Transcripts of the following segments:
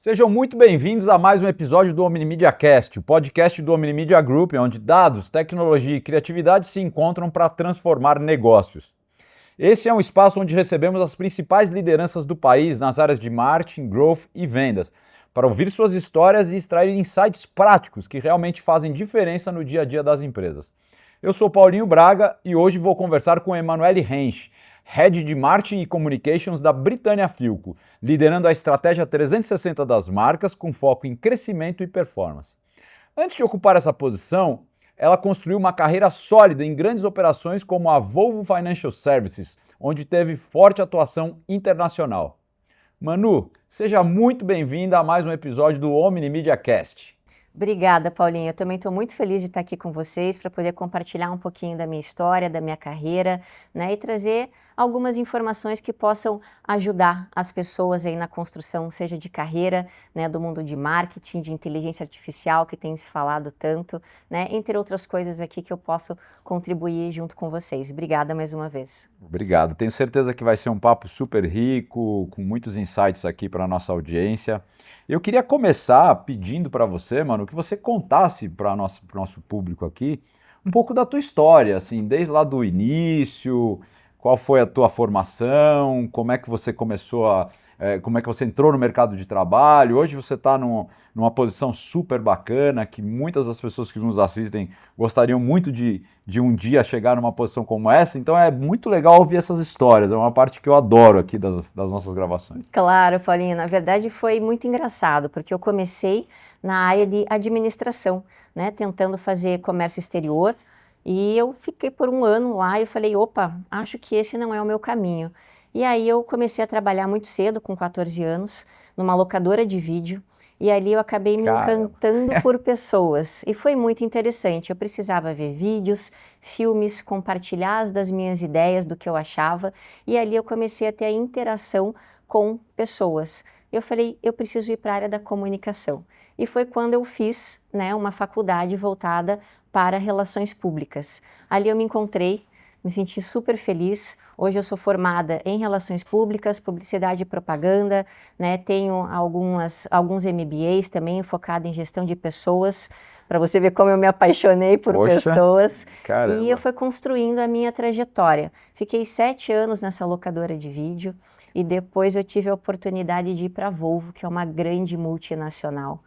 Sejam muito bem-vindos a mais um episódio do Omni Media Cast, o podcast do Omni Media Group, onde dados, tecnologia e criatividade se encontram para transformar negócios. Esse é um espaço onde recebemos as principais lideranças do país nas áreas de marketing, growth e vendas, para ouvir suas histórias e extrair insights práticos que realmente fazem diferença no dia a dia das empresas. Eu sou Paulinho Braga e hoje vou conversar com Emanuele Hensch, Head de Marketing e Communications da Britannia Filco, liderando a estratégia 360 das marcas com foco em crescimento e performance. Antes de ocupar essa posição, ela construiu uma carreira sólida em grandes operações como a Volvo Financial Services, onde teve forte atuação internacional. Manu, seja muito bem-vinda a mais um episódio do Omni Media Cast. Obrigada, Paulinho. Eu também estou muito feliz de estar aqui com vocês para poder compartilhar um pouquinho da minha história, da minha carreira, né, e trazer algumas informações que possam ajudar as pessoas aí na construção, seja de carreira, né, do mundo de marketing, de inteligência artificial, que tem se falado tanto, né, entre outras coisas aqui que eu posso contribuir junto com vocês. Obrigada mais uma vez. Obrigado. Tenho certeza que vai ser um papo super rico, com muitos insights aqui para a nossa audiência. Eu queria começar pedindo para você, mano, que você contasse para o nosso público aqui um pouco da tua história, assim, desde lá do início, qual foi a tua formação, como é que você começou como é que você entrou no mercado de trabalho. Hoje você está numa posição super bacana, que muitas das pessoas que nos assistem gostariam muito de um dia chegar numa posição como essa, então é muito legal ouvir essas histórias, é uma parte que eu adoro aqui das nossas gravações. Claro, Paulinho, na verdade foi muito engraçado, porque eu comecei na área de administração, né, tentando fazer comércio exterior, e eu fiquei por um ano lá e falei, opa, acho que esse não é o meu caminho. E aí eu comecei a trabalhar muito cedo, com 14 anos, numa locadora de vídeo, e ali eu acabei me encantando por pessoas, e foi muito interessante. Eu precisava ver vídeos, filmes, compartilhar as das minhas ideias, do que eu achava, e ali eu comecei a ter a interação com pessoas. Eu falei, eu preciso ir para a área da comunicação. E foi quando eu fiz, né, uma faculdade voltada para relações públicas. Ali eu me encontrei, me senti super feliz. Hoje eu sou formada em relações públicas, publicidade e propaganda, né? Tenho alguns MBAs também focado em gestão de pessoas, para você ver como eu me apaixonei por pessoas. Caramba. E eu fui construindo a minha trajetória. Fiquei 7 anos nessa locadora de vídeo e depois eu tive a oportunidade de ir para a Volvo, que é uma grande multinacional.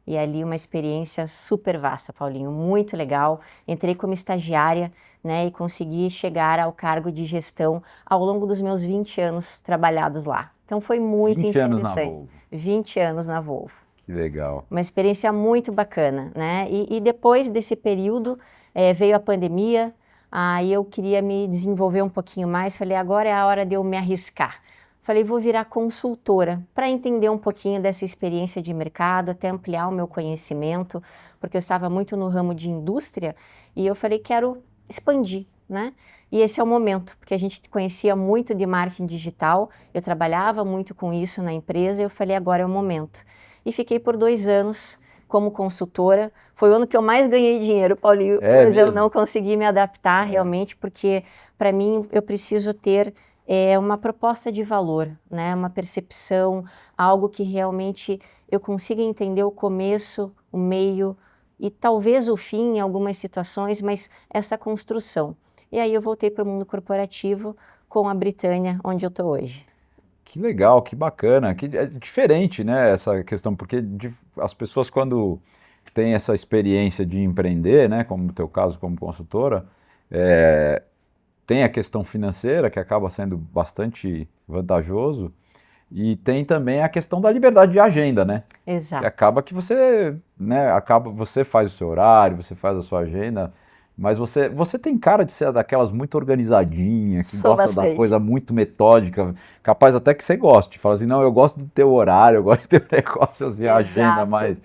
E ali uma experiência super vasta, Paulinho, muito legal. Entrei como estagiária, né, e consegui chegar ao cargo de gestão ao longo dos meus 20 anos trabalhados lá. Então foi muito 20 interessante. anos na Volvo. 20 anos na Volvo. Que legal. Uma experiência muito bacana, né? E depois desse período veio a pandemia, aí eu queria me desenvolver um pouquinho mais, falei, agora é a hora de eu me arriscar. Falei, vou virar consultora para entender um pouquinho dessa experiência de mercado, até ampliar o meu conhecimento, porque eu estava muito no ramo de indústria e eu falei, quero expandir, né? E esse é o momento, porque a gente conhecia muito de marketing digital, eu trabalhava muito com isso na empresa e eu falei, agora é o momento. E fiquei por 2 anos como consultora. Foi o ano que eu mais ganhei dinheiro, Paulinho, mas mesmo? Eu não consegui me adaptar realmente, porque para mim eu preciso ter uma proposta de valor, né? Uma percepção, algo que realmente eu consiga entender o começo, o meio e talvez o fim em algumas situações, mas essa construção. E aí eu voltei para o mundo corporativo com a Britannia, onde eu estou hoje. Que legal, que bacana, que é diferente, né, essa questão, porque as pessoas quando têm essa experiência de empreender, né, como no teu caso como consultora, tem a questão financeira, que acaba sendo bastante vantajoso, e tem também a questão da liberdade de agenda, né? Exato. Que acaba que você, né, você faz o seu horário, você faz a sua agenda, mas você tem cara de ser daquelas muito organizadinhas, que gosta da coisa muito metódica, capaz até que você goste. Fala assim, não, eu gosto do teu horário, eu gosto do teu negócio, assim, a agenda mais...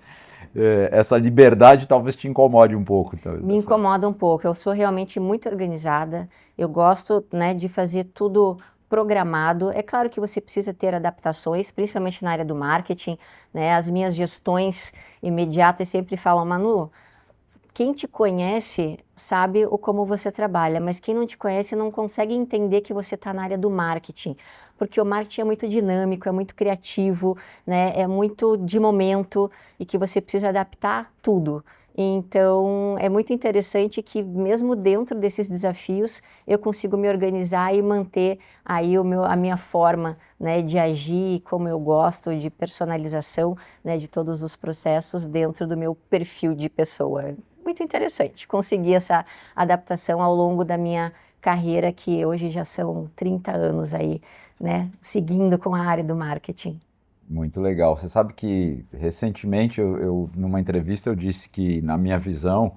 essa liberdade talvez te incomode um pouco. Talvez. Me incomoda um pouco. Eu sou realmente muito organizada. Eu gosto, né, de fazer tudo programado. É claro que você precisa ter adaptações, principalmente na área do marketing, né? As minhas gestões imediatas sempre falam, Manu, quem te conhece sabe como você trabalha, mas quem não te conhece não consegue entender que você está na área do marketing, porque o marketing é muito dinâmico, é muito criativo, né? É muito de momento e que você precisa adaptar tudo. Então, é muito interessante que mesmo dentro desses desafios, eu consigo me organizar e manter aí a minha forma, né, de agir, como eu gosto, de personalização, né, de todos os processos dentro do meu perfil de pessoa. Muito interessante conseguir essa adaptação ao longo da minha carreira, que hoje já são 30 anos aí, né, seguindo com a área do marketing. Muito legal. Você sabe que recentemente numa entrevista eu disse que, na minha visão,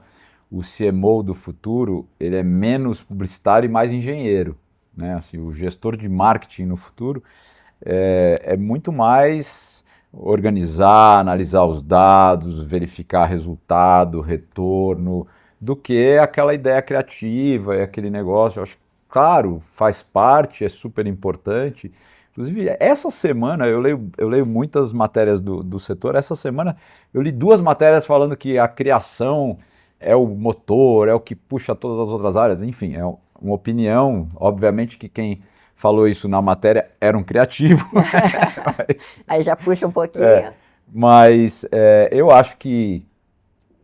o CMO do futuro ele é menos publicitário e mais engenheiro, né? Assim, o gestor de marketing no futuro é muito mais organizar, analisar os dados, verificar resultado, retorno, do que aquela ideia criativa e aquele negócio. Eu acho, claro, faz parte, é super importante. Inclusive, essa semana eu leio muitas matérias do setor. Essa semana eu li 2 matérias falando que a criação é o motor, é o que puxa todas as outras áreas. Enfim, é uma opinião. Obviamente que quem falou isso na matéria era um criativo. Aí já puxa um pouquinho. Mas eu acho que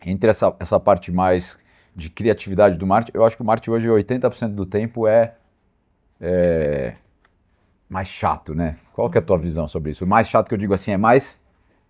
entre essa parte mais de criatividade do marketing, eu acho que o marketing hoje 80% do tempo é mais chato, né? Qual que é a tua visão sobre isso? O mais chato que eu digo assim é mais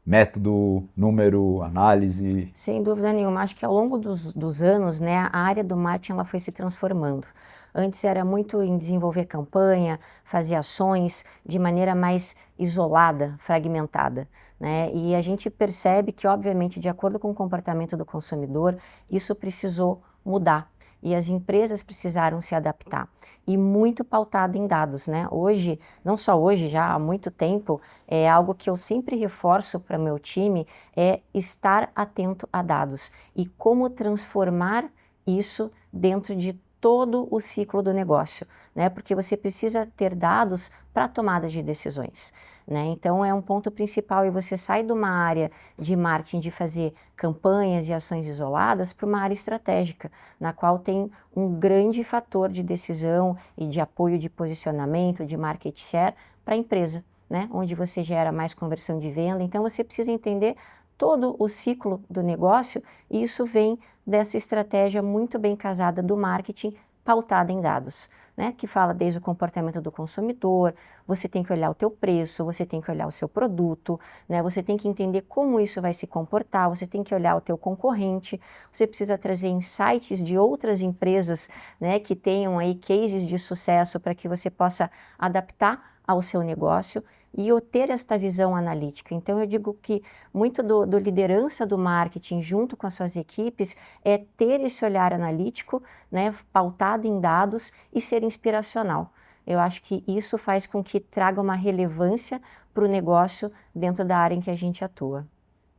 método, número, análise. Sem dúvida nenhuma. Acho que ao longo dos anos, né, a área do marketing ela foi se transformando. Antes era muito em desenvolver campanha, fazer ações de maneira mais isolada, fragmentada, né? E a gente percebe que, obviamente, de acordo com o comportamento do consumidor, isso precisou mudar. E as empresas precisaram se adaptar. E muito pautado em dados, né? Hoje, não só hoje, já há muito tempo, é algo que eu sempre reforço para o meu time, é estar atento a dados e como transformar isso dentro de todo o ciclo do negócio, né? Porque você precisa ter dados para tomada de decisões, né? Então é um ponto principal e você sai de uma área de marketing de fazer campanhas e ações isoladas para uma área estratégica, na qual tem um grande fator de decisão e de apoio de posicionamento, de market share para a empresa, né? Onde você gera mais conversão de venda. Então você precisa entender todo o ciclo do negócio e isso vem dessa estratégia muito bem casada do marketing pautada em dados, né? Que fala desde o comportamento do consumidor, você tem que olhar o teu preço, você tem que olhar o seu produto, né? Você tem que entender como isso vai se comportar, você tem que olhar o teu concorrente, você precisa trazer insights de outras empresas, né, que tenham aí cases de sucesso para que você possa adaptar ao seu negócio e eu ter esta visão analítica. Então eu digo que muito do liderança do marketing junto com as suas equipes é ter esse olhar analítico, né, pautado em dados e ser inspiracional. Eu acho que isso faz com que traga uma relevância para o negócio dentro da área em que a gente atua.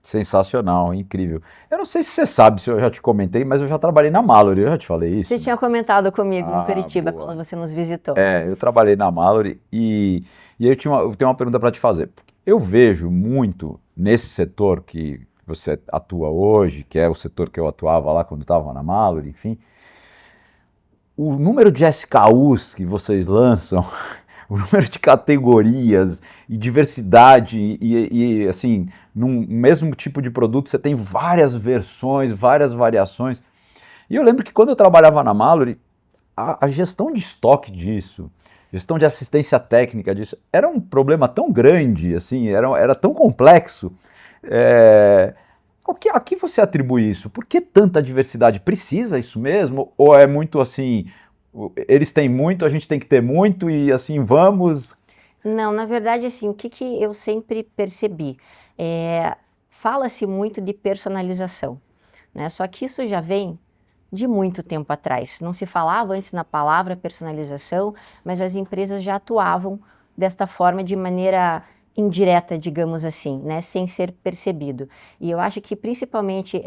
Sensacional, incrível. Eu não sei se você sabe, se eu já te comentei, mas eu já trabalhei na Mallory, eu já te falei isso? Você tinha comentado comigo em Curitiba, boa. quando você nos visitou. Eu trabalhei na Mallory e eu tenho uma pergunta para te fazer. Eu vejo muito nesse setor que você atua hoje, que é o setor que eu atuava lá quando estava na Mallory, enfim, o número de SKUs que vocês lançam, o número de categorias e diversidade e assim, num mesmo tipo de produto você tem várias versões, várias variações. E eu lembro que quando eu trabalhava na Mallory, a gestão de estoque disso, gestão de assistência técnica disso, era um problema tão grande, assim, era tão complexo. A que você atribui isso? Por que tanta diversidade? Precisa isso mesmo? Ou é muito assim, eles têm muito, a gente tem que ter muito e assim vamos? Não, na verdade, assim, o que eu sempre percebi? Fala-se muito de personalização, né? Só que isso já vem de muito tempo atrás. Não se falava antes na palavra personalização, mas as empresas já atuavam desta forma de maneira indireta, digamos assim, né, sem ser percebido. E eu acho que principalmente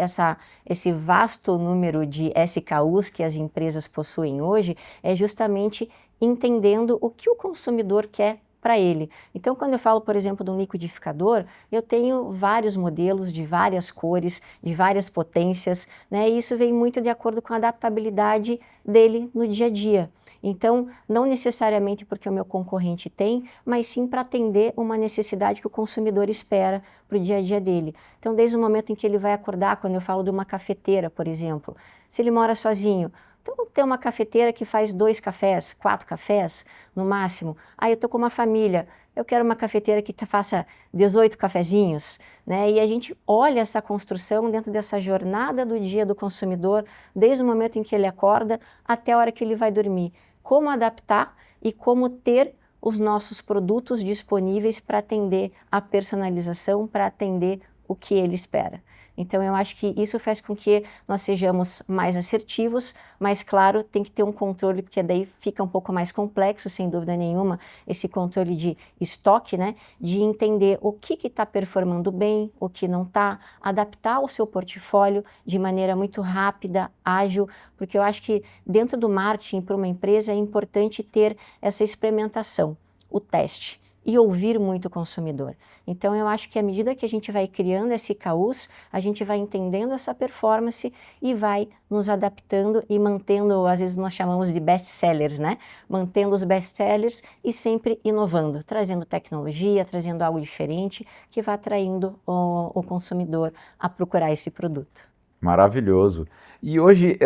esse vasto número de SKUs que as empresas possuem hoje é justamente entendendo o que o consumidor quer para ele. Então, quando eu falo, por exemplo, de um liquidificador, eu tenho vários modelos de várias cores, de várias potências, né? E isso vem muito de acordo com a adaptabilidade dele no dia a dia. Então, não necessariamente porque o meu concorrente tem, mas sim para atender uma necessidade que o consumidor espera para o dia a dia dele. Então, desde o momento em que ele vai acordar, quando eu falo de uma cafeteira, por exemplo, se ele mora sozinho, então tem uma cafeteira que faz 2 cafés, 4 cafés no máximo. Aí eu estou com uma família, eu quero uma cafeteira que faça 18 cafezinhos, né? E a gente olha essa construção dentro dessa jornada do dia do consumidor, desde o momento em que ele acorda até a hora que ele vai dormir. Como adaptar e como ter os nossos produtos disponíveis para atender a personalização, para atender o que ele espera. Então, eu acho que isso faz com que nós sejamos mais assertivos, mas, claro, tem que ter um controle, porque daí fica um pouco mais complexo, sem dúvida nenhuma, esse controle de estoque, né? De entender o que está performando bem, o que não está, adaptar o seu portfólio de maneira muito rápida, ágil, porque eu acho que dentro do marketing para uma empresa é importante ter essa experimentação, o teste, e ouvir muito o consumidor. Então, eu acho que à medida que a gente vai criando esse caos, a gente vai entendendo essa performance e vai nos adaptando e mantendo, às vezes nós chamamos de best-sellers, né? Mantendo os best-sellers e sempre inovando, trazendo tecnologia, trazendo algo diferente que vá atraindo o consumidor a procurar esse produto. Maravilhoso. E hoje,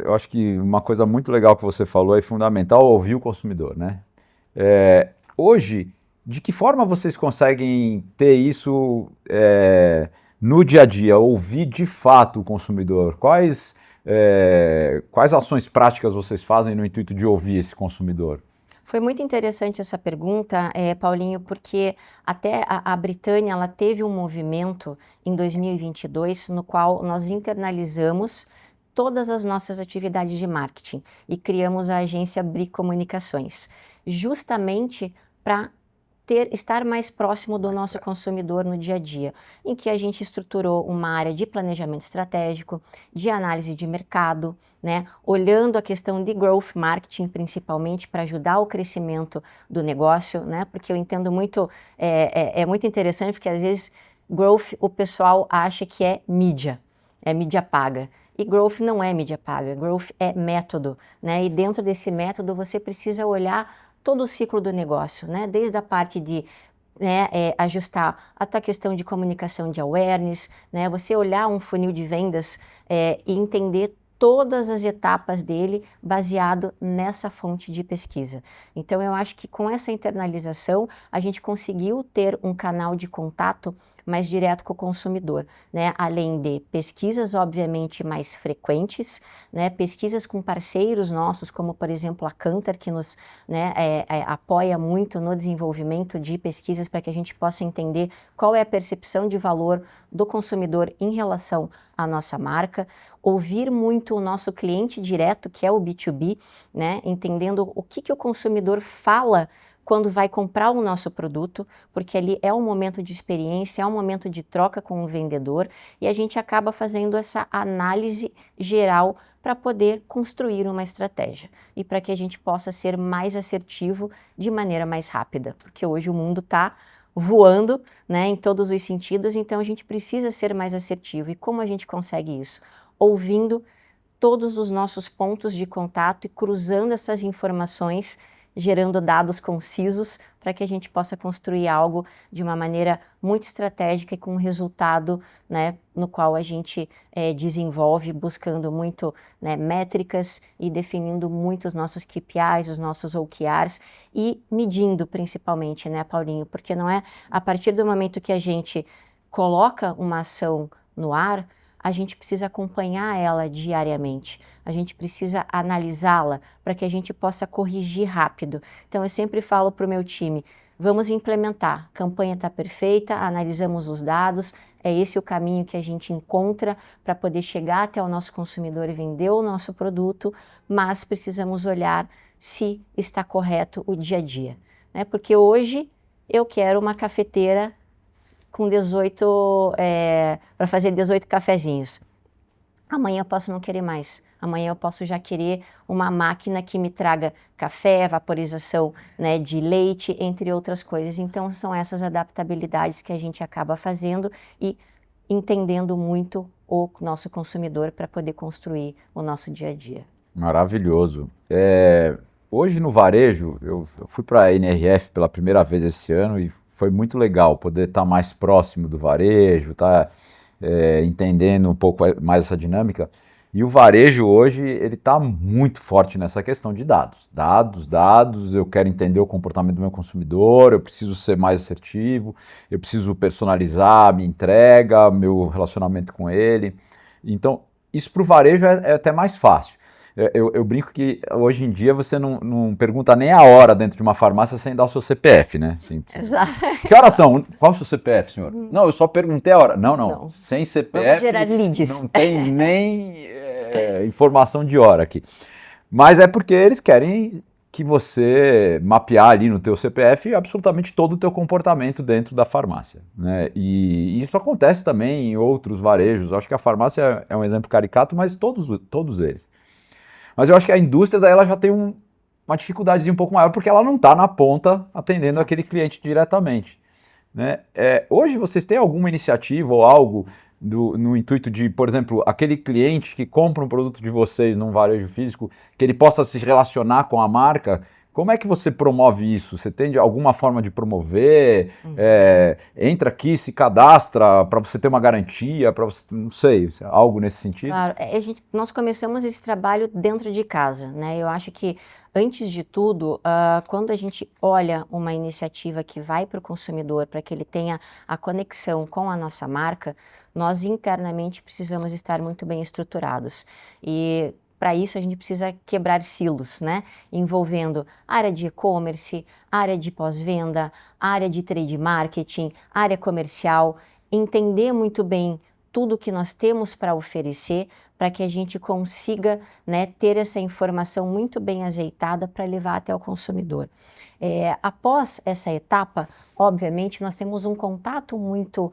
eu acho que uma coisa muito legal que você falou é fundamental ouvir o consumidor, né? Hoje, de que forma vocês conseguem ter isso no dia a dia, ouvir de fato o consumidor? Quais ações práticas vocês fazem no intuito de ouvir esse consumidor? Foi muito interessante essa pergunta, Paulinho, porque até a Britânia ela teve um movimento em 2022 no qual nós internalizamos todas as nossas atividades de marketing e criamos a agência BRI Comunicações, justamente para estar mais próximo do nosso consumidor no dia a dia, em que a gente estruturou uma área de planejamento estratégico, de análise de mercado, né, olhando a questão de growth marketing principalmente para ajudar o crescimento do negócio, né, porque eu entendo muito, é muito interessante porque às vezes growth o pessoal acha que é mídia paga. E growth não é mídia paga, growth é método, né, e dentro desse método você precisa olhar todo o ciclo do negócio, né? Desde a parte de ajustar a tua questão de comunicação de awareness, né? Você olhar um funil de vendas e entender todas as etapas dele baseado nessa fonte de pesquisa. Então, eu acho que com essa internalização, a gente conseguiu ter um canal de contato mais direto com o consumidor, né? Além de pesquisas, obviamente, mais frequentes, né? Pesquisas com parceiros nossos, como, por exemplo, a Kantar, que nos apoia muito no desenvolvimento de pesquisas para que a gente possa entender qual é a percepção de valor do consumidor em relação à nossa marca, ouvir muito o nosso cliente direto, que é o B2B, né? Entendendo o que o consumidor fala quando vai comprar o nosso produto, porque ali é um momento de experiência, é um momento de troca com o vendedor e a gente acaba fazendo essa análise geral para poder construir uma estratégia e para que a gente possa ser mais assertivo de maneira mais rápida, porque hoje o mundo está voando, né, em todos os sentidos, então a gente precisa ser mais assertivo. E como a gente consegue isso? Ouvindo todos os nossos pontos de contato e cruzando essas informações, gerando dados concisos para que a gente possa construir algo de uma maneira muito estratégica e com um resultado, né, no qual a gente desenvolve buscando muito, né, métricas e definindo muito os nossos KPIs, os nossos OKRs e medindo principalmente, né, Paulinho, porque não é a partir do momento que a gente coloca uma ação no ar, a gente precisa acompanhar ela diariamente, a gente precisa analisá-la para que a gente possa corrigir rápido. Então eu sempre falo para o meu time, vamos implementar, a campanha está perfeita, analisamos os dados, é esse o caminho que a gente encontra para poder chegar até o nosso consumidor e vender o nosso produto, mas precisamos olhar se está correto o dia a dia, né? Porque hoje eu quero uma cafeteira com 18, para fazer 18 cafezinhos. Amanhã eu posso não querer mais. Amanhã eu posso já querer uma máquina que me traga café, vaporização, né, de leite, entre outras coisas. Então, são essas adaptabilidades que a gente acaba fazendo e entendendo muito o nosso consumidor para poder construir o nosso dia a dia. Maravilhoso. Hoje no varejo, eu fui para a NRF pela primeira vez esse ano e foi muito legal poder estar mais próximo do varejo, estar entendendo um pouco mais essa dinâmica. E o varejo hoje, ele está muito forte nessa questão de dados. Dados, eu quero entender o comportamento do meu consumidor, eu preciso ser mais assertivo, eu preciso personalizar a minha entrega, meu relacionamento com ele. Então, isso para o varejo é até mais fácil. Eu brinco que hoje em dia você não pergunta nem a hora dentro de uma farmácia sem dar o seu CPF, né? Assim, Exato. que horas são? Qual o seu CPF, senhor? Não, eu só perguntei a hora. Não. Sem CPF Vamos gerar leads. não tem nem informação de hora aqui. Mas é porque eles querem que você mapear ali no teu CPF absolutamente todo o teu comportamento dentro da farmácia, né? E isso acontece também em outros varejos. Acho que a farmácia é um exemplo caricato, mas todos eles. Mas eu acho que a indústria daí ela já tem uma dificuldade um pouco maior, porque ela não está na ponta atendendo aquele cliente diretamente, né? Hoje vocês têm alguma iniciativa ou algo no intuito de, por exemplo, aquele cliente que compra um produto de vocês num varejo físico, que ele possa se relacionar com a marca? Como é que você promove isso? Você tem alguma forma de promover? Entra aqui, se cadastra para você ter uma garantia, para você, não sei, algo nesse sentido? Claro, nós começamos esse trabalho dentro de casa, né? Eu acho que, antes de tudo, quando a gente olha uma iniciativa que vai para o consumidor, para que ele tenha a conexão com a nossa marca, nós internamente precisamos estar muito bem estruturados. E para isso a gente precisa quebrar silos, né? Envolvendo área de e-commerce, área de pós-venda, área de trade marketing, área comercial, entender muito bem tudo que nós temos para oferecer, para que a gente consiga, né, ter essa informação muito bem azeitada para levar até o consumidor. Após essa etapa, obviamente, nós temos um contato muito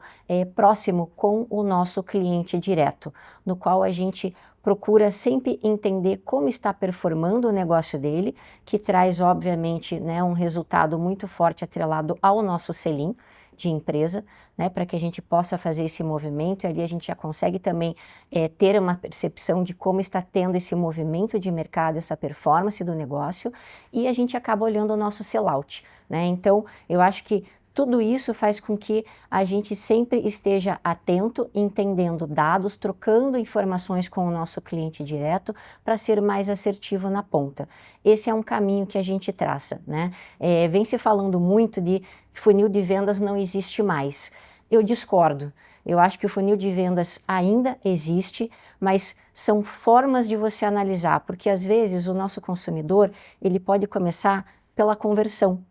próximo com o nosso cliente direto, no qual a gente procura sempre entender como está performando o negócio dele, que traz, obviamente, né, um resultado muito forte atrelado ao nosso selim de empresa, né, para que a gente possa fazer esse movimento, e ali a gente já consegue também ter uma percepção de como está tendo esse movimento de mercado, essa performance do negócio, e a gente acaba olhando o nosso sellout, né? Então, eu acho que tudo isso faz com que a gente sempre esteja atento, entendendo dados, trocando informações com o nosso cliente direto para ser mais assertivo na ponta. Esse é um caminho que a gente traça, né? Vem se falando muito de funil de vendas não existe mais. Eu discordo. Eu acho que o funil de vendas ainda existe, mas são formas de você analisar, porque às vezes o nosso consumidor ele pode começar pela conversão,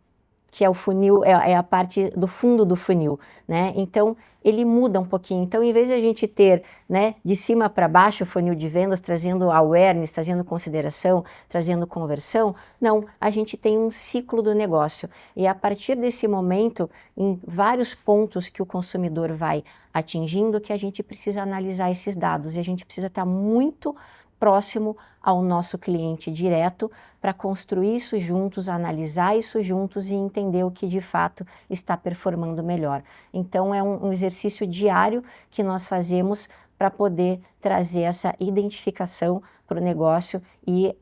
que é o funil, é a parte do fundo do funil, né? Então, ele muda um pouquinho. Então, em vez de a gente ter, né, de cima para baixo o funil de vendas, trazendo awareness, trazendo consideração, trazendo conversão, não, a gente tem um ciclo do negócio. E a partir desse momento, em vários pontos que o consumidor vai atingindo, que a gente precisa analisar esses dados. E a gente precisa estar muito próximo ao nosso cliente direto para construir isso juntos, analisar isso juntos e entender o que de fato está performando melhor. Então é um exercício diário que nós fazemos para poder trazer essa identificação para o negócio e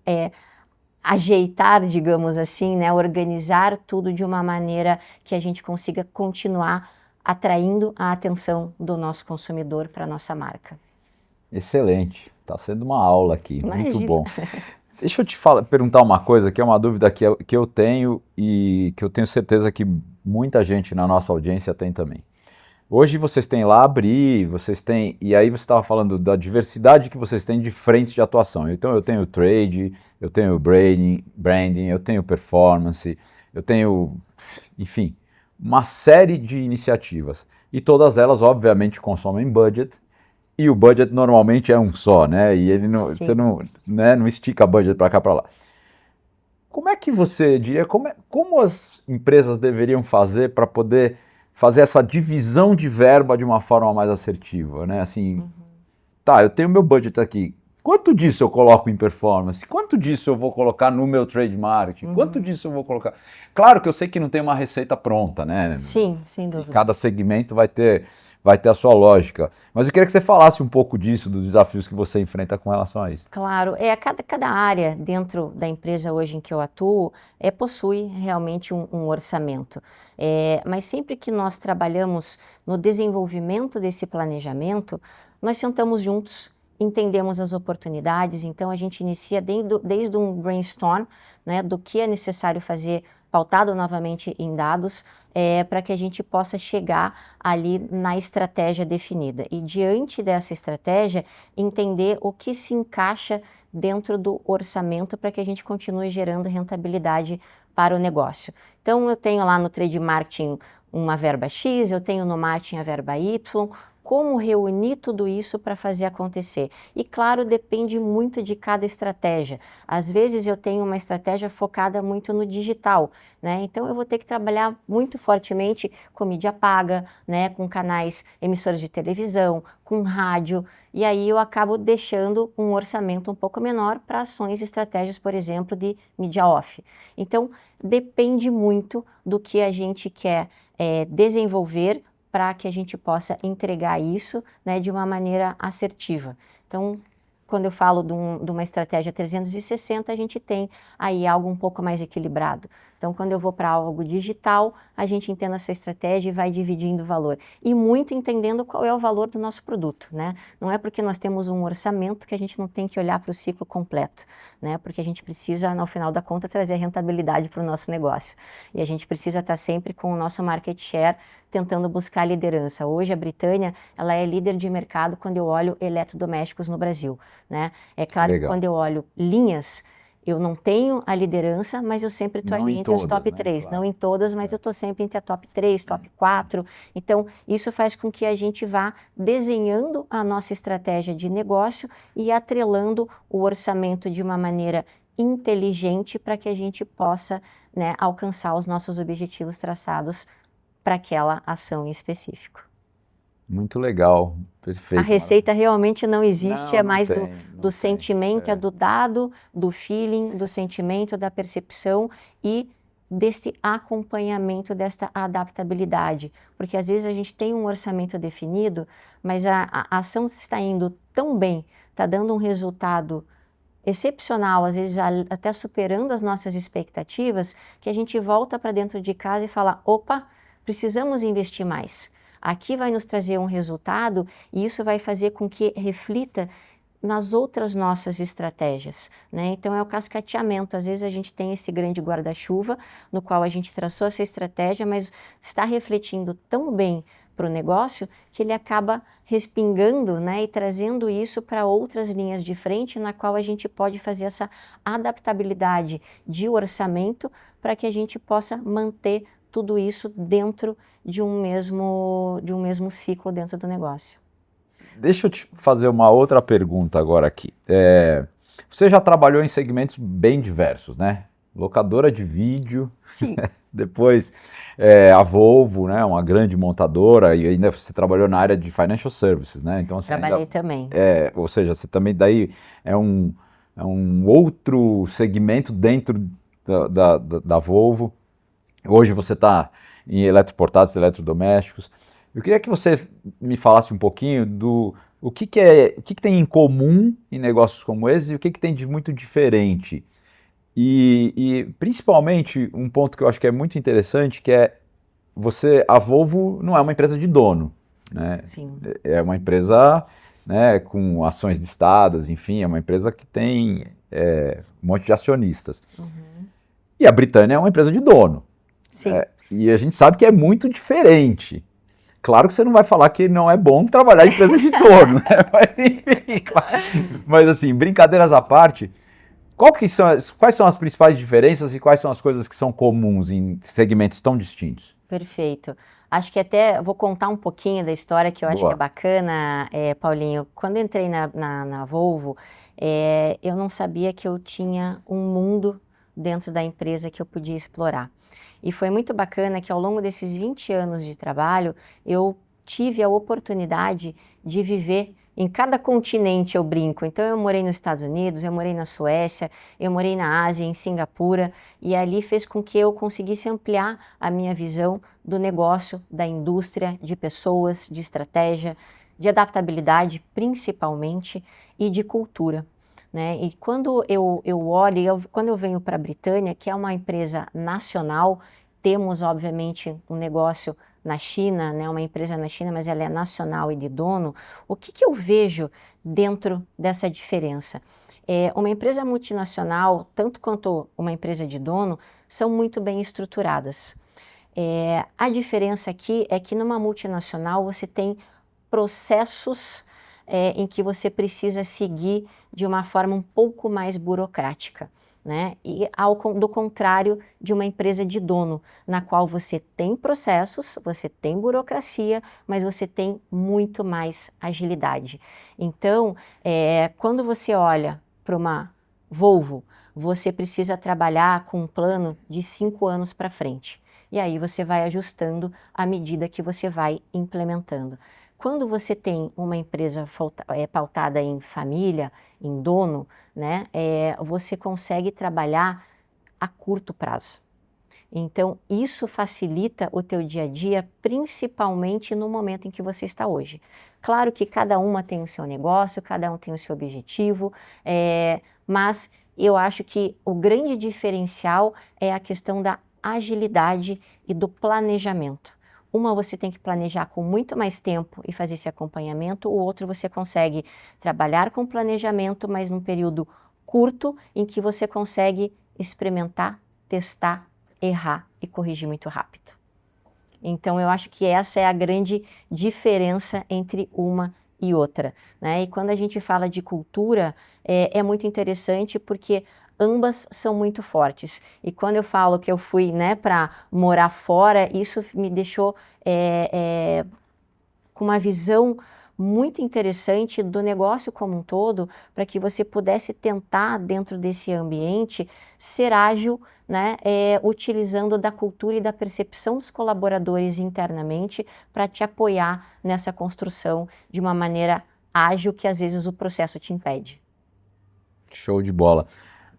ajeitar, digamos assim, né, organizar tudo de uma maneira que a gente consiga continuar atraindo a atenção do nosso consumidor para a nossa marca. Excelente, está sendo uma aula aqui, Imagina. muito bom. Deixa eu te perguntar uma coisa, que é uma dúvida que eu tenho e que eu tenho certeza que muita gente na nossa audiência tem também. Hoje vocês têm lá Abri, vocês têm, e aí você estava falando da diversidade que vocês têm de frentes de atuação. Então eu tenho trade, eu tenho branding, eu tenho performance, eu tenho, enfim, uma série de iniciativas. E todas elas, obviamente, consomem budget. E o budget normalmente é um só, né? E ele você não estica budget para cá para lá. Como é que você diria, como as empresas deveriam fazer para poder fazer essa divisão de verba de uma forma mais assertiva, né? Assim, tá, eu tenho meu budget aqui. Quanto disso eu coloco em performance? Quanto disso eu vou colocar no meu trade marketing? Quanto disso eu vou colocar? Claro que eu sei que não tem uma receita pronta, né? Sim, sem dúvida. Cada segmento vai ter a sua lógica. Mas eu queria que você falasse um pouco disso, dos desafios que você enfrenta com relação a isso. Claro, cada área dentro da empresa hoje em que eu atuo possui realmente um orçamento. Mas sempre que nós trabalhamos no desenvolvimento desse planejamento, nós sentamos juntos, entendemos as oportunidades, então a gente inicia desde um brainstorm, né, do que é necessário fazer, pautado novamente em dados, para que a gente possa chegar ali na estratégia definida. E diante dessa estratégia, entender o que se encaixa dentro do orçamento para que a gente continue gerando rentabilidade para o negócio. Então, eu tenho lá no trade marketing uma verba X, eu tenho no marketing a verba Y, como reunir tudo isso para fazer acontecer? E claro, depende muito de cada estratégia. Às vezes eu tenho uma estratégia focada muito no digital, né? Então eu vou ter que trabalhar muito fortemente com mídia paga, né? Com canais emissores de televisão, com rádio, e aí eu acabo deixando um orçamento um pouco menor para ações e estratégias, por exemplo, de mídia off. Então depende muito do que a gente quer desenvolver para que a gente possa entregar isso, né, de uma maneira assertiva. Então, quando eu falo de uma estratégia 360, a gente tem aí algo um pouco mais equilibrado. Então, quando eu vou para algo digital, a gente entende essa estratégia e vai dividindo o valor. E muito entendendo qual é o valor do nosso produto, né? Não é porque nós temos um orçamento que a gente não tem que olhar para o ciclo completo, né? Porque a gente precisa, no final da conta, trazer rentabilidade para o nosso negócio. E a gente precisa estar sempre com o nosso market share tentando buscar liderança. Hoje, a Britânia, ela é líder de mercado quando eu olho eletrodomésticos no Brasil, né? É claro que quando eu olho linhas, eu não tenho a liderança, mas eu sempre estou ali entre as top 3. Não em todas, mas eu estou sempre entre a top 3, top 4. Então, isso faz com que a gente vá desenhando a nossa estratégia de negócio e atrelando o orçamento de uma maneira inteligente para que a gente possa, né, alcançar os nossos objetivos traçados para aquela ação em específico. Muito legal, perfeito. A receita realmente não existe, Não, é mais não do sentimento, é do dado, do feeling, do sentimento, da percepção e deste acompanhamento, desta adaptabilidade. Porque às vezes a gente tem um orçamento definido, mas a ação está indo tão bem, está dando um resultado excepcional, às vezes até superando as nossas expectativas, que a gente volta para dentro de casa e fala, opa, precisamos investir mais. Aqui vai nos trazer um resultado e isso vai fazer com que reflita nas outras nossas estratégias, né? Então é o cascateamento. Às vezes a gente tem esse grande guarda-chuva no qual a gente traçou essa estratégia, mas está refletindo tão bem para o negócio que ele acaba respingando, né, e trazendo isso para outras linhas de frente na qual a gente pode fazer essa adaptabilidade de orçamento para que a gente possa manter tudo isso dentro de um mesmo ciclo dentro do negócio. Deixa eu te fazer uma outra pergunta agora aqui. Você já trabalhou em segmentos bem diversos, né? Locadora de vídeo, sim. Depois a Volvo, né? Uma grande montadora, e ainda você trabalhou na área de financial services, né? Então, assim, trabalhei também. Ou seja, você também daí é um outro segmento dentro da Volvo. Hoje você está em eletroportáteis, eletrodomésticos. Eu queria que você me falasse um pouquinho do o que tem em comum em negócios como esse e o que tem de muito diferente. E principalmente um ponto que eu acho que é muito interessante, que é a Volvo não é uma empresa de dono, né? Sim. É uma empresa, né, com ações listadas, enfim, é uma empresa que tem um monte de acionistas. Uhum. E a Britânia é uma empresa de dono. Sim. E a gente sabe que é muito diferente. Claro que você não vai falar que não é bom trabalhar em empresa de dono, né? Mas, enfim, mas assim, brincadeiras à parte, quais são as principais diferenças e quais são as coisas que são comuns em segmentos tão distintos? Perfeito. Acho que até vou contar um pouquinho da história que eu acho Boa. que é bacana, Paulinho. Quando eu entrei na Volvo, eu não sabia que eu tinha um mundo dentro da empresa que eu podia explorar. E foi muito bacana que ao longo desses 20 anos de trabalho, eu tive a oportunidade de viver em cada continente, eu brinco. Então eu morei nos Estados Unidos, eu morei na Suécia, eu morei na Ásia, em Singapura, e ali fez com que eu conseguisse ampliar a minha visão do negócio, da indústria, de pessoas, de estratégia, de adaptabilidade principalmente e de cultura. Né? E quando eu olho, quando eu venho para a Britânia, que é uma empresa nacional, temos obviamente um negócio na China, né? Uma empresa na China, mas ela é nacional e de dono. O que eu vejo dentro dessa diferença? Uma empresa multinacional, tanto quanto uma empresa de dono, são muito bem estruturadas. A diferença aqui é que numa multinacional você tem processos em que você precisa seguir de uma forma um pouco mais burocrática, né? E do contrário de uma empresa de dono, na qual você tem processos, você tem burocracia, mas você tem muito mais agilidade. Então, quando você olha para uma Volvo, você precisa trabalhar com um plano de 5 anos para frente. E aí você vai ajustando à medida que você vai implementando. Quando você tem uma empresa pautada em família, em dono, né, você consegue trabalhar a curto prazo. Então, isso facilita o teu dia a dia, principalmente no momento em que você está hoje. Claro que cada uma tem o seu negócio, cada um tem o seu objetivo, mas eu acho que o grande diferencial é a questão da agilidade e do planejamento. Uma você tem que planejar com muito mais tempo e fazer esse acompanhamento, o outro você consegue trabalhar com planejamento, mas num período curto em que você consegue experimentar, testar, errar e corrigir muito rápido. Então eu acho que essa é a grande diferença entre uma e outra, né? E quando a gente fala de cultura, é muito interessante porque ambas são muito fortes. E quando eu falo que eu fui, né, para morar fora, isso me deixou com uma visão muito interessante do negócio como um todo, para que você pudesse tentar, dentro desse ambiente, ser ágil, né, utilizando da cultura e da percepção dos colaboradores internamente para te apoiar nessa construção de uma maneira ágil que às vezes o processo te impede. Show de bola.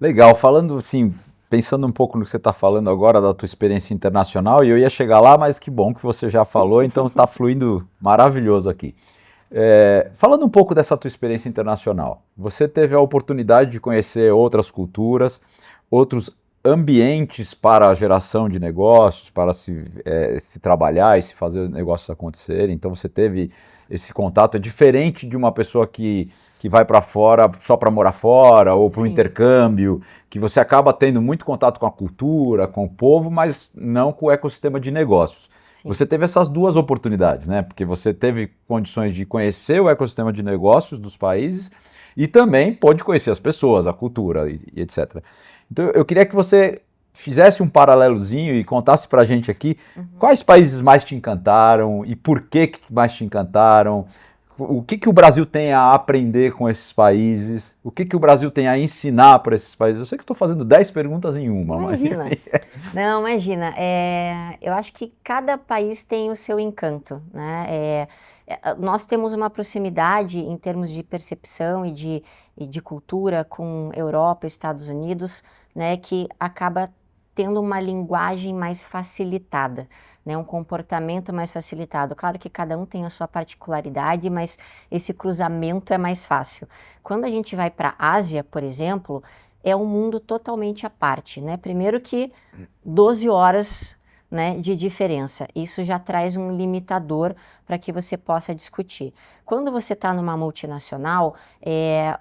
Legal, falando assim, pensando um pouco no que você está falando agora da tua experiência internacional, e eu ia chegar lá, mas que bom que você já falou, então está fluindo maravilhoso aqui. Falando um pouco dessa tua experiência internacional, você teve a oportunidade de conhecer outras culturas, outros ambientes para a geração de negócios, para se trabalhar e se fazer os negócios acontecerem, então você teve esse contato, é diferente de uma pessoa que vai para fora só para morar fora, ou para um intercâmbio, que você acaba tendo muito contato com a cultura, com o povo, mas não com o ecossistema de negócios. Sim. Você teve essas duas oportunidades, né? Porque você teve condições de conhecer o ecossistema de negócios dos países e também pôde conhecer as pessoas, a cultura e etc. Então eu queria que você fizesse um paralelozinho e contasse pra gente aqui quais países mais te encantaram e por que mais te encantaram, o que o Brasil tem a aprender com esses países, o que o Brasil tem a ensinar para esses países. Eu sei que estou fazendo 10 perguntas em uma. Imagina. Não, imagina. Eu acho que cada país tem o seu encanto, né? Nós temos uma proximidade em termos de percepção e de cultura com Europa, Estados Unidos, né, que acaba tendo uma linguagem mais facilitada, né, um comportamento mais facilitado. Claro que cada um tem a sua particularidade, mas esse cruzamento é mais fácil. Quando a gente vai para a Ásia, por exemplo, é um mundo totalmente à parte, né? Primeiro que 12 horas, né, de diferença. Isso já traz um limitador para que você possa discutir. Quando você está numa multinacional,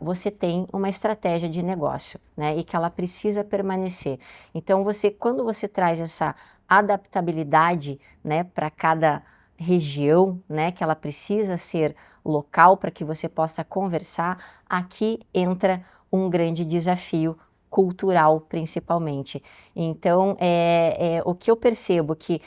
você tem uma estratégia de negócio, né, e que ela precisa permanecer. Então, quando você traz essa adaptabilidade, né, para cada região, né, que ela precisa ser local para que você possa conversar, aqui entra um grande desafio cultural, principalmente. Então, o que eu percebo que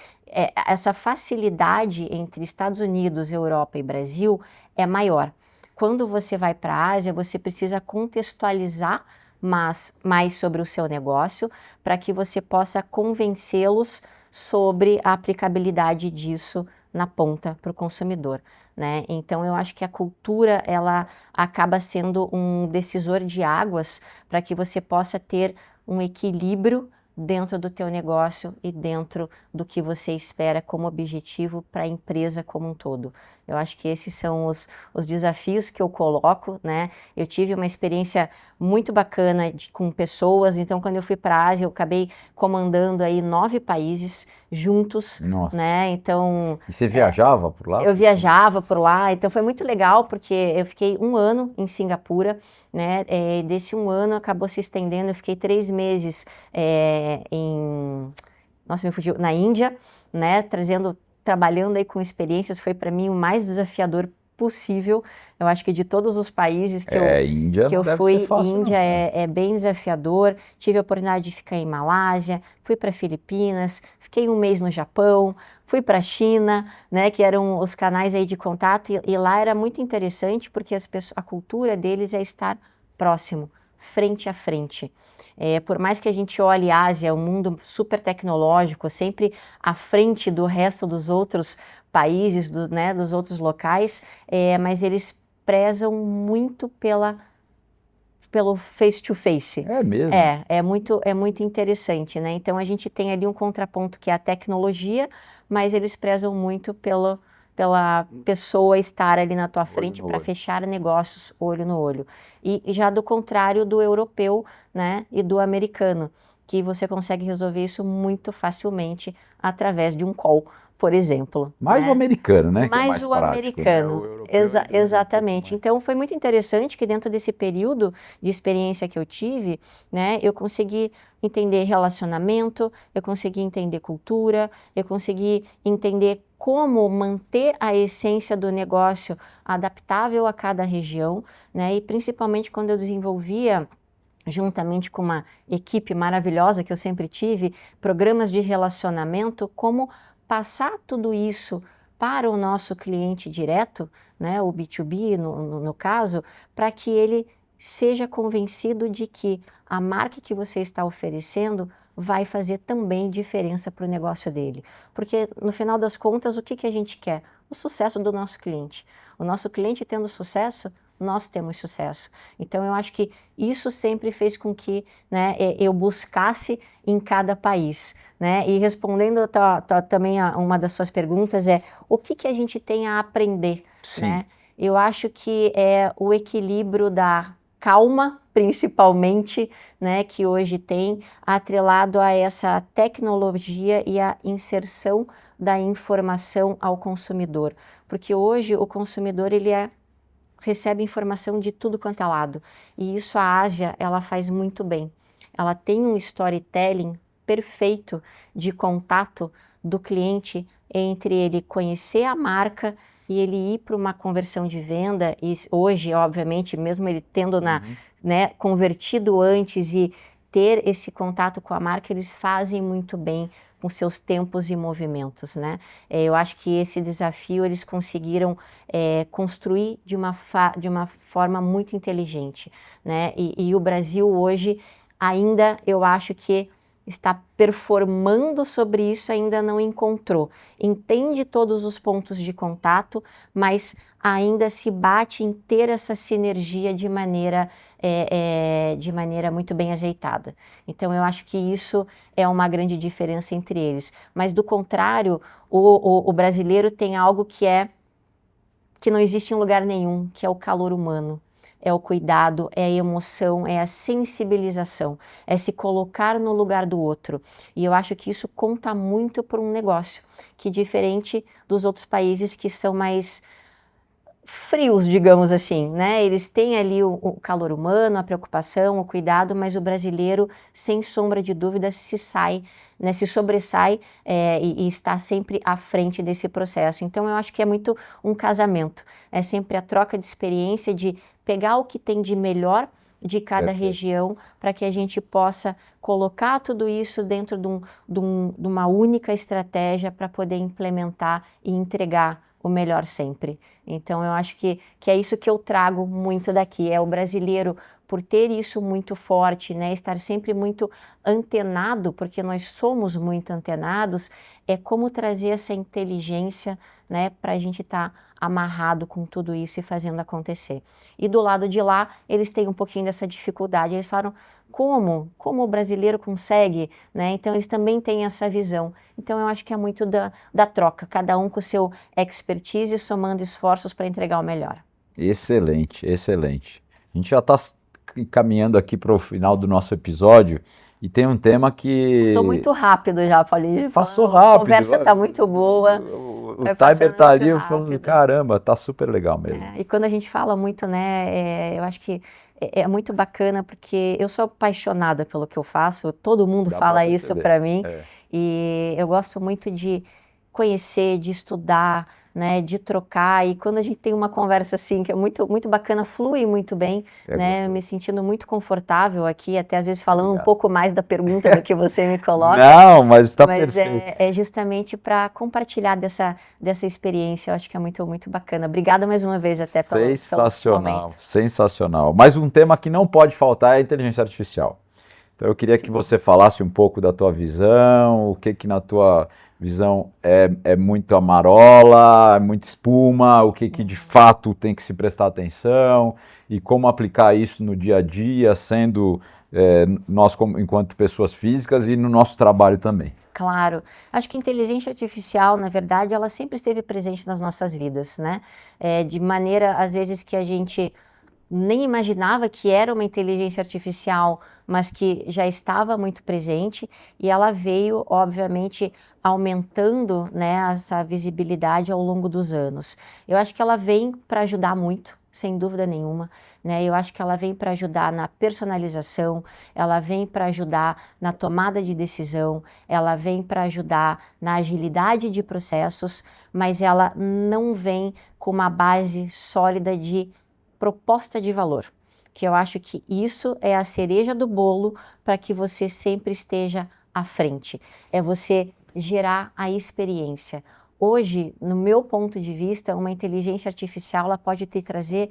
essa facilidade entre Estados Unidos, Europa e Brasil é maior. Quando você vai para a Ásia, você precisa contextualizar mais sobre o seu negócio para que você possa convencê-los sobre a aplicabilidade disso na ponta para o consumidor, né? Então eu acho que a cultura ela acaba sendo um decisor de águas para que você possa ter um equilíbrio dentro do teu negócio e dentro do que você espera como objetivo para a empresa como um todo. Eu acho que esses são os desafios que eu coloco, né? Eu tive uma experiência muito bacana com pessoas, então quando eu fui para a Ásia eu acabei comandando aí 9 países juntos, Nossa. né? Então... E você viajava por lá? Eu viajava por lá, então foi muito legal porque eu fiquei 1 ano em Singapura, né? Desse 1 ano acabou se estendendo, eu fiquei 3 meses nossa, me fugiu, na Índia, né? Trabalhando aí com experiências, foi para mim o mais desafiador possível. Eu acho que de todos os países Índia que não eu deve ser fui, fácil, Índia não. é bem desafiador. Tive a oportunidade de ficar em Malásia, fui para Filipinas, fiquei 1 mês no Japão, fui para a China, né, que eram os canais aí de contato, e lá era muito interessante porque a cultura deles é estar próximo, frente a frente. Por mais que a gente olhe a Ásia, um mundo super tecnológico, sempre à frente do resto dos outros países, né, dos outros locais, mas eles prezam muito pelo face-to-face. É mesmo? É muito interessante, né? Então a gente tem ali um contraponto que é a tecnologia, mas eles prezam muito pela pessoa estar ali na tua frente para fechar negócios olho no olho. E já do contrário do europeu, né, e do americano, que você consegue resolver isso muito facilmente através de um call, por exemplo. Mais né? o americano, né? Que é Mais mais o prático, né? americano, O europeu ainda é um exatamente. pouco Então foi muito interessante que dentro desse período de experiência que eu tive, né, eu consegui entender relacionamento, eu consegui entender cultura, eu consegui entender como manter a essência do negócio adaptável a cada região, né, e principalmente quando eu desenvolvia juntamente com uma equipe maravilhosa que eu sempre tive, programas de relacionamento, como passar tudo isso para o nosso cliente direto, né, o B2B no caso, para que ele seja convencido de que a marca que você está oferecendo vai fazer também diferença para o negócio dele. Porque no final das contas, o que a gente quer? O sucesso do nosso cliente. O nosso cliente tendo sucesso, nós temos sucesso. Então eu acho que isso sempre fez com que, né, eu buscasse em cada país, né? E respondendo também a uma das suas perguntas o que a gente tem a aprender, Sim. né? Eu acho que é o equilíbrio da calma, principalmente, né, que hoje tem, atrelado a essa tecnologia e a inserção da informação ao consumidor. Porque hoje o consumidor, ele recebe informação de tudo quanto é lado. E isso a Ásia, ela faz muito bem. Ela tem um storytelling perfeito de contato do cliente entre ele conhecer a marca e ele ir para uma conversão de venda. E hoje, obviamente, mesmo ele tendo né, convertido antes e ter esse contato com a marca, eles fazem muito bem com seus tempos e movimentos, né? Eu acho que esse desafio eles conseguiram construir de uma forma muito inteligente, né? E o Brasil hoje ainda, eu acho que está performando sobre isso, ainda não encontrou. Entende todos os pontos de contato, mas ainda se bate em ter essa sinergia de maneira muito bem azeitada. Então eu acho que isso é uma grande diferença entre eles. Mas do contrário, o brasileiro tem algo que não existe em lugar nenhum, que é o calor humano. É o cuidado, é a emoção, é a sensibilização, é se colocar no lugar do outro. E eu acho que isso conta muito para um negócio, que diferente dos outros países que são mais frios, digamos assim, né? Eles têm ali o calor humano, a preocupação, o cuidado, mas o brasileiro, sem sombra de dúvida, se sobressai e está sempre à frente desse processo. Então, eu acho que é muito um casamento. É sempre a troca de experiência, de pegar o que tem de melhor de cada região, para que a gente possa colocar tudo isso dentro de uma única estratégia para poder implementar e entregar o melhor sempre. Então eu acho que é isso que eu trago muito daqui, é o brasileiro, por ter isso muito forte, né, estar sempre muito antenado, porque nós somos muito antenados, é como trazer essa inteligência, né, para a gente estar amarrado com tudo isso e fazendo acontecer. E do lado de lá, eles têm um pouquinho dessa dificuldade, eles falam, como o brasileiro consegue, né? Então eles também têm essa visão. Então eu acho que é muito da troca, cada um com o seu expertise, somando esforços para entregar o melhor. Excelente, excelente. A gente já está caminhando aqui para o final do nosso episódio e tem um tema que... Passou muito rápido já, Paulinho. Passou rápido. A conversa está muito boa. O timer tá ali, eu falando, caramba, tá super legal mesmo. E quando a gente fala muito, né, eu acho que é muito bacana, porque eu sou apaixonada pelo que eu faço, todo mundo fala isso para mim, e eu gosto muito de conhecer, de estudar, né, de trocar, e quando a gente tem uma conversa assim, que é muito, muito bacana, flui muito bem, né, me sentindo muito confortável aqui, até às vezes falando um pouco mais da pergunta do que você me coloca. Não, mas está perfeito. É justamente para compartilhar dessa experiência, eu acho que é muito, muito bacana. Obrigada mais uma vez até pelo momento. Sensacional, sensacional. Mas um tema que não pode faltar é a inteligência artificial. Então eu queria que você falasse um pouco da tua visão, o que na tua visão é muito amarola, é muita espuma, o que de fato tem que se prestar atenção e como aplicar isso no dia a dia, sendo nós enquanto pessoas físicas e no nosso trabalho também. Claro. Acho que a inteligência artificial, na verdade, ela sempre esteve presente nas nossas vidas, né? De maneira, às vezes, que a gente nem imaginava que era uma inteligência artificial, mas que já estava muito presente, e ela veio, obviamente, aumentando, né, essa visibilidade ao longo dos anos. Eu acho que ela vem para ajudar muito, sem dúvida nenhuma, né? Eu acho que ela vem para ajudar na personalização, ela vem para ajudar na tomada de decisão, ela vem para ajudar na agilidade de processos, mas ela não vem com uma base sólida de proposta de valor, que eu acho que isso é a cereja do bolo para que você sempre esteja à frente, é você gerar a experiência. Hoje, no meu ponto de vista, uma inteligência artificial ela pode te trazer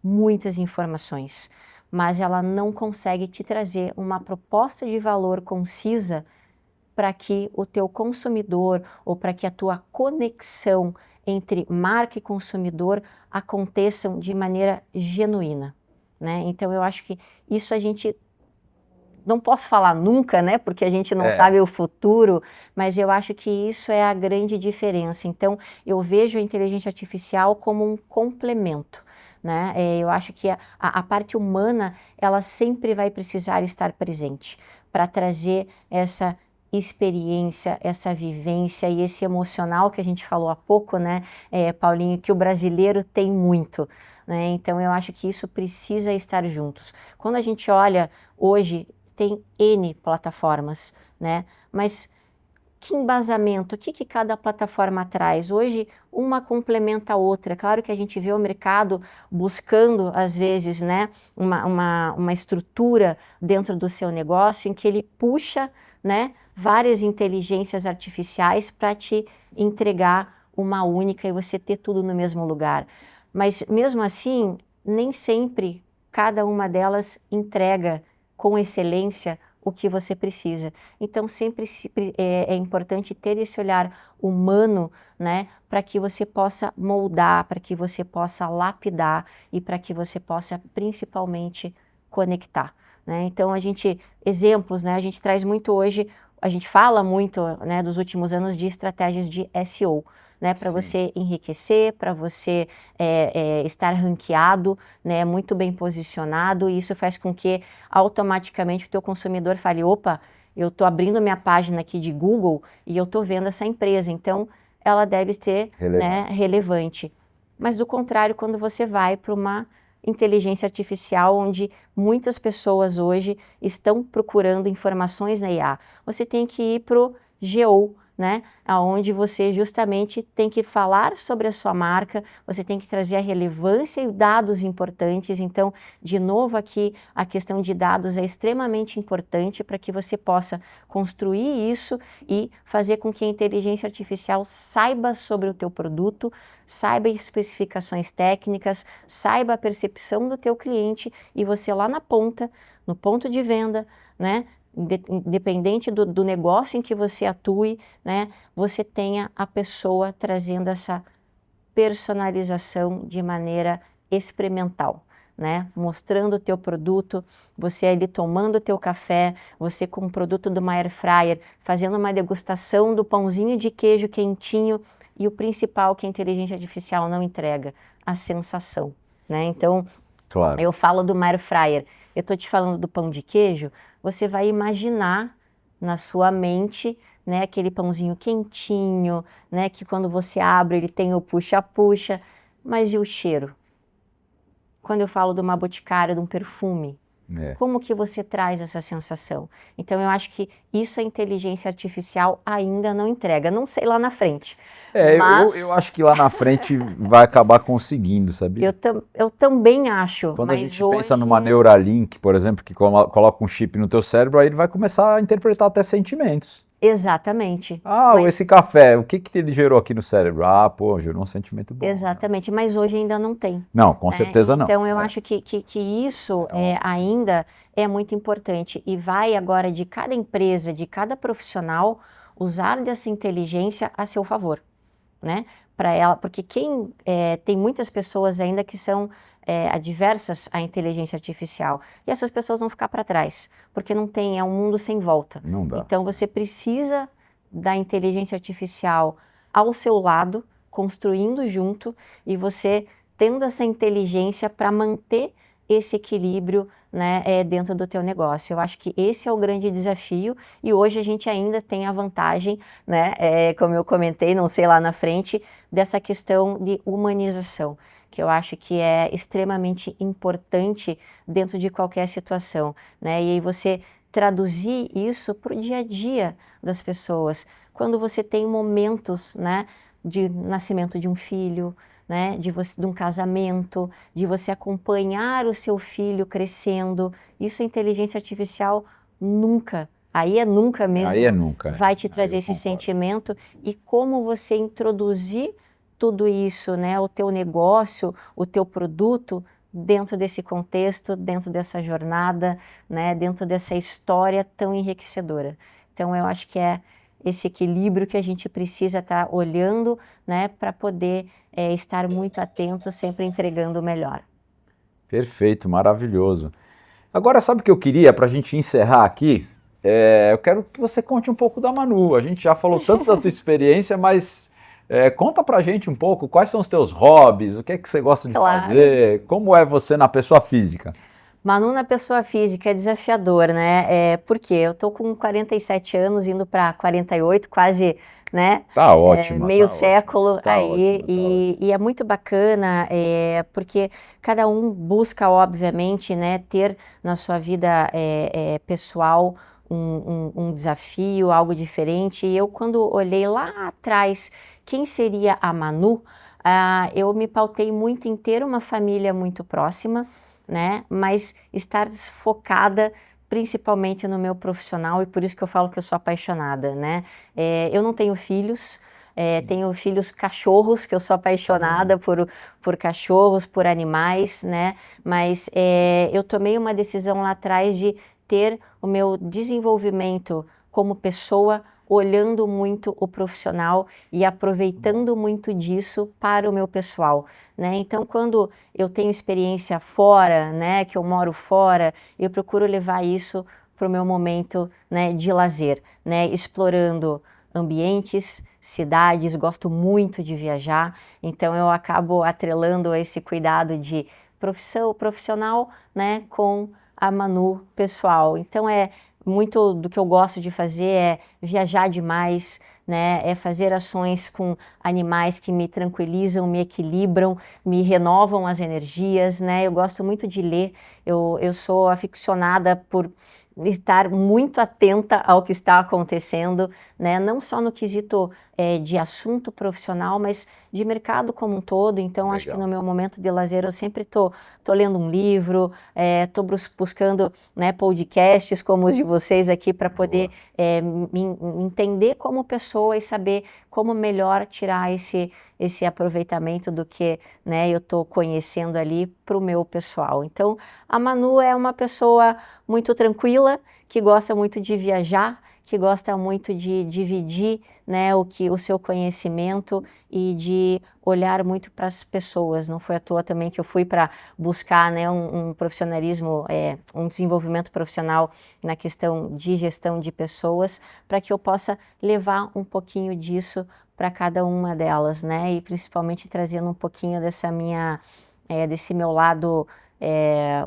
muitas informações, mas ela não consegue te trazer uma proposta de valor concisa para que o teu consumidor ou para que a tua conexão entre marca e consumidor aconteçam de maneira genuína, né? Então eu acho que isso a gente não posso falar nunca, né? Porque a gente não sabe o futuro, mas eu acho que isso é a grande diferença. Então eu vejo a inteligência artificial como um complemento, né? Eu acho que a parte humana ela sempre vai precisar estar presente para trazer essa experiência, essa vivência e esse emocional que a gente falou há pouco, né, Paulinho, que o brasileiro tem muito, né? Então eu acho que isso precisa estar juntos. Quando a gente olha hoje, tem N plataformas, né? Mas que embasamento, o que cada plataforma traz? Hoje, uma complementa a outra. Claro que a gente vê o mercado buscando, às vezes, né, uma estrutura dentro do seu negócio em que ele puxa, né, várias inteligências artificiais para te entregar uma única e você ter tudo no mesmo lugar. Mas, mesmo assim, nem sempre cada uma delas entrega com excelência o que você precisa. Então, sempre é importante ter esse olhar humano, né, para que você possa moldar, para que você possa lapidar e para que você possa, principalmente, conectar, né? Então, exemplos, né, a gente traz muito hoje, a gente fala muito, né, dos últimos anos de estratégias de SEO, né, para você enriquecer, para você estar ranqueado, né, muito bem posicionado, e isso faz com que automaticamente o teu consumidor fale, opa, eu estou abrindo minha página aqui de Google e eu estou vendo essa empresa, então ela deve ser relevante. Mas do contrário, quando você vai para uma inteligência artificial, onde muitas pessoas hoje estão procurando informações na IA, você tem que ir para o GO, né? Onde você justamente tem que falar sobre a sua marca, você tem que trazer a relevância e dados importantes. Então, de novo aqui, a questão de dados é extremamente importante para que você possa construir isso e fazer com que a inteligência artificial saiba sobre o teu produto, saiba especificações técnicas, saiba a percepção do teu cliente e você lá na ponta, no ponto de venda, né? Independente do negócio em que você atue, né, você tenha a pessoa trazendo essa personalização de maneira experimental, né, mostrando o teu produto, você ali tomando o teu café, você com o produto do Air Fryer, fazendo uma degustação do pãozinho de queijo quentinho e o principal que a inteligência artificial não entrega, a sensação, né, então... Claro. Eu falo do Air Fryer, eu estou te falando do pão de queijo, você vai imaginar na sua mente, né, aquele pãozinho quentinho, né, que quando você abre ele tem o puxa-puxa, mas e o cheiro? Quando eu falo de uma boticária, de um perfume, como que você traz essa sensação? Então eu acho que isso a inteligência artificial ainda não entrega, não sei lá na frente. Mas... eu acho que lá na frente vai acabar conseguindo, sabia? Eu também acho, Quando mas a gente hoje... pensa numa Neuralink, por exemplo, que coloca um chip no teu cérebro, aí ele vai começar a interpretar até sentimentos. Exatamente. Esse café, o que ele gerou aqui no cérebro? Pô, gerou um sentimento bom. Exatamente, mas hoje ainda não tem. Não, com certeza não. Então eu acho que isso ainda é muito importante e vai agora de cada empresa, de cada profissional usar dessa inteligência a seu favor, né? Para ela, porque tem muitas pessoas ainda que são adversas à inteligência artificial e essas pessoas vão ficar para trás, porque não tem, é um mundo sem volta. Não dá. Então você precisa da inteligência artificial ao seu lado, construindo junto e você tendo essa inteligência para manter esse equilíbrio, né, dentro do teu negócio. Eu acho que esse é o grande desafio e hoje a gente ainda tem a vantagem, né, como eu comentei, não sei lá na frente, dessa questão de humanização, que eu acho que é extremamente importante dentro de qualquer situação, né, e aí você traduzir isso para o dia a dia das pessoas, quando você tem momentos, né, de nascimento de um filho, né, de um casamento, de você acompanhar o seu filho crescendo, isso a inteligência artificial nunca, aí é nunca mesmo, vai te trazer esse sentimento e como você introduzir tudo isso, né, o teu negócio, o teu produto, dentro desse contexto, dentro dessa jornada, né, dentro dessa história tão enriquecedora. Então eu acho que é esse equilíbrio que a gente precisa estar olhando, né, para poder estar muito atento, sempre entregando o melhor. Perfeito, maravilhoso. Agora, sabe o que eu queria para a gente encerrar aqui? Eu quero que você conte um pouco da Manu. A gente já falou tanto da tua experiência, mas conta pra gente um pouco quais são os teus hobbies, o que é que você gosta de fazer, como é você na pessoa física? Manu na pessoa física é desafiador, né? Porque eu tô com 47 anos, indo para 48, quase, né? Tá ótimo. Meio século aí. Ótimo, e é muito bacana, porque cada um busca, obviamente, né, ter na sua vida pessoal um desafio, algo diferente. E eu, quando olhei lá atrás, quem seria a Manu, eu me pautei muito em ter uma família muito próxima, né? Mas estar focada principalmente no meu profissional e por isso que eu falo que eu sou apaixonada, né? Eu não tenho filhos, tenho filhos cachorros, que eu sou apaixonada por cachorros, por animais, né? Mas eu tomei uma decisão lá atrás de ter o meu desenvolvimento como pessoa olhando muito o profissional e aproveitando muito disso para o meu pessoal, né? Então, quando eu tenho experiência fora, né, que eu moro fora, eu procuro levar isso para o meu momento, né, de lazer, né, explorando ambientes, cidades, gosto muito de viajar, então eu acabo atrelando esse cuidado de profissional, né, com a Manu pessoal. Então muito do que eu gosto de fazer é viajar demais, né? É fazer ações com animais que me tranquilizam, me equilibram, me renovam as energias, né? Eu gosto muito de ler, eu sou aficionada por estar muito atenta ao que está acontecendo, né? Não só no quesito de assunto profissional, mas de mercado como um todo. Então, acho que no meu momento de lazer eu sempre tô lendo um livro, tô buscando, né, podcasts como os de vocês aqui para poder me entender como pessoa e saber como melhor tirar esse aproveitamento do que, né, eu tô conhecendo ali para o meu pessoal. Então, a Manu é uma pessoa muito tranquila, que gosta muito de viajar, que gosta muito de dividir, né, o seu conhecimento e de olhar muito para as pessoas. Não foi à toa também que eu fui para buscar, né, um profissionalismo, um desenvolvimento profissional na questão de gestão de pessoas, para que eu possa levar um pouquinho disso para cada uma delas, né, e principalmente trazendo um pouquinho desse meu lado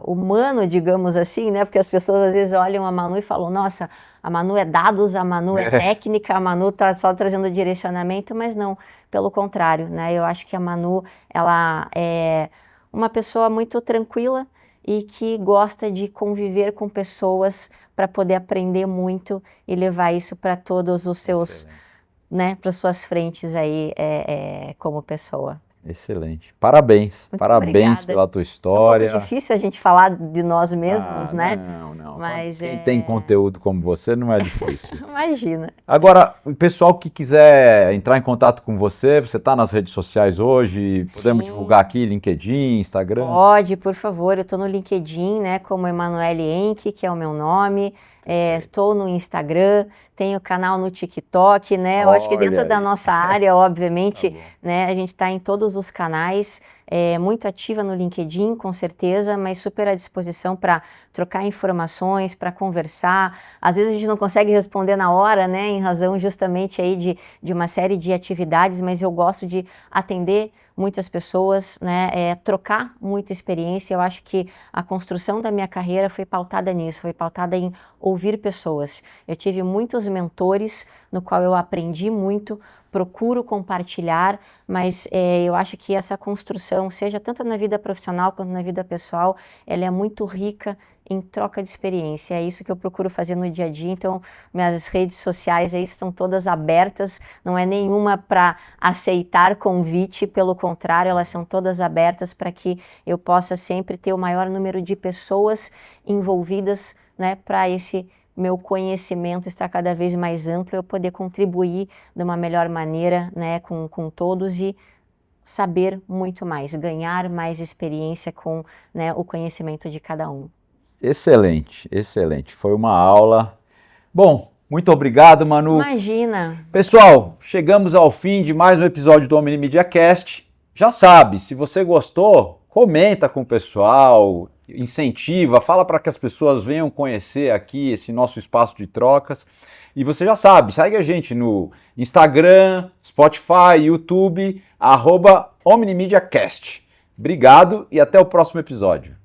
humano, digamos assim, né? Porque as pessoas às vezes olham a Manu e falam, nossa, a Manu é dados, a Manu é técnica, a Manu tá só trazendo direcionamento, mas não, pelo contrário, né? Eu acho que a Manu, ela é uma pessoa muito tranquila e que gosta de conviver com pessoas para poder aprender muito e levar isso para todos os seus, né, para suas frentes aí como pessoa. Excelente. Parabéns. Muito Parabéns obrigada. pela tua É um história. pouco difícil a gente falar de nós mesmos, né? Não. Mas Quem tem conteúdo como você não é difícil. Imagina. Agora, o pessoal que quiser entrar em contato com você está nas redes sociais hoje? Podemos divulgar aqui LinkedIn, Instagram? Pode, por favor. Eu estou no LinkedIn, né, como Emanuele Henke, que é o meu nome. Estou no Instagram, tenho canal no TikTok, né? Eu acho que dentro da nossa área, obviamente, né, a gente está em todos os canais, muito ativa no LinkedIn, com certeza, mas super à disposição para trocar informações, para conversar. Às vezes a gente não consegue responder na hora, né, em razão justamente aí de uma série de atividades, mas eu gosto de atender muitas pessoas, né, trocar muita experiência. Eu acho que a construção da minha carreira foi pautada nisso, foi pautada em ouvir pessoas. Eu tive muitos mentores no qual eu aprendi muito, procuro compartilhar, mas eu acho que essa construção, seja tanto na vida profissional quanto na vida pessoal, ela é muito rica em troca de experiência. É isso que eu procuro fazer no dia a dia. Então, minhas redes sociais aí estão todas abertas, não é nenhuma para aceitar convite, pelo contrário, elas são todas abertas para que eu possa sempre ter o maior número de pessoas envolvidas, né, para esse meu conhecimento estar cada vez mais amplo, eu poder contribuir de uma melhor maneira, né, com todos e saber muito mais, ganhar mais experiência com, né, o conhecimento de cada um. Excelente, excelente. Foi uma aula. Bom, muito obrigado, Manu. Imagina! Pessoal, chegamos ao fim de mais um episódio do Omni Media Cast. Já sabe, se você gostou, comenta com o pessoal, incentiva, fala para que as pessoas venham conhecer aqui esse nosso espaço de trocas. E você já sabe, segue a gente no Instagram, Spotify, YouTube, @OmniMediaCast. Obrigado e até o próximo episódio.